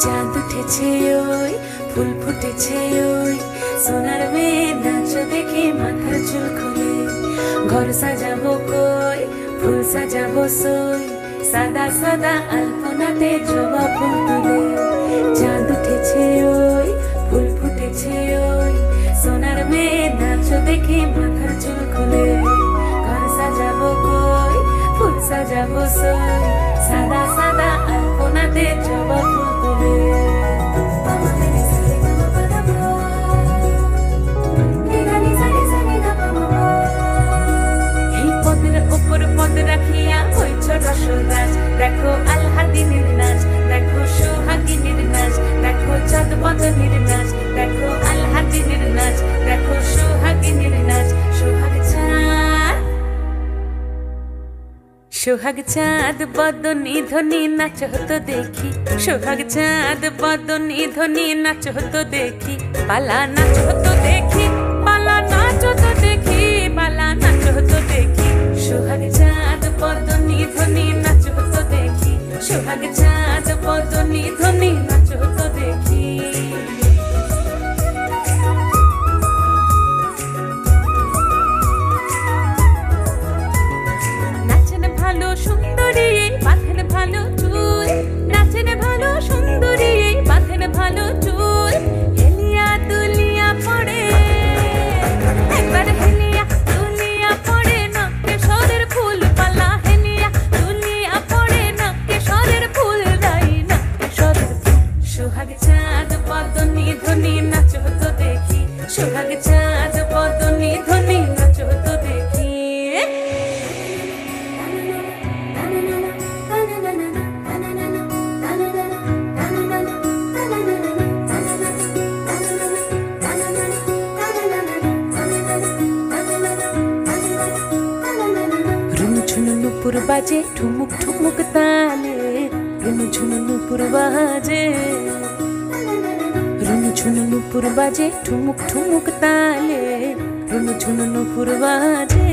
চাঁদ উঠেছে ওই, ফুল ফুটেছে ওই, সোনার মেয়ে নাচ দেখে মাথার চুল খুলে। ঘর সাজাবো কই, ফুল সাজাবো সই, সাদা সাদা আলপনাতে জবা ফুল তুলে। চাঁদ উঠেছে ওই, ফুল ফুটেছে ওই, সোনার মেয়ে নাচ দেখে মাথার চুল খুলে। ঘর সাজাবো কই, ফুল সাজাবো সই, সাদা সাদা আলপনাতে জবা ফুল তুলে। এই পদের উপর পদ রাখিয়া হইছ রসরাজ, দেখো আল্লাদিনের নাচ, দেখো সোহাগিনীর নাচ, দেখো চাঁদ বদনের নাচ, দেখো আল্লাদিনের নাচ, দেখো সোহাগিনীর নাচ। সোহাগ চাঁদ বদনী ধ্বনি নাচ হতো দেখি, সোহাগ চাঁদ বদনী ধ্বনি নাচ হতো দেখি, পালা নাচ হতো দেখি, পালা নাচ হতো দেখি, পালা নাচ হতো দেখি। সোহাগ চাঁদ বদনী ধ্বনি নাচ হতো দেখি, সোহাগ চাঁদ বদনী ধ্বনি নাচ হতো দেখি। সুন্দরী বাঁধেন ভালো চুল, নাচেন ভালো সুন্দরী বাঁধেন ভালো চুল, হেলিয়া দুলিয়া পড়ে, একবার হেলিয়া দুলিয়া পড়ে, নকে সরের ফুল পালা, হেলিয়া দুলিয়া পড়ে, নকে সরের ফুল রাই, নকে সরের ফুল। সোহাগ চাঁদ বদনী ধ্বনি নাচ হতো দেখি, সোহাগ চাঁদ বদনী ধ্বনি নাচ হতো দেখি। নুপুর বাজে ঠুমুক ঠুমুক তালে, রুনু ঝুনু নুপুর বাজে, রুনু ঝুনু নুপুর বাজে ঠুমুক ঠুমুক তালে, রুনু ঝুনু নুপুর বাজে।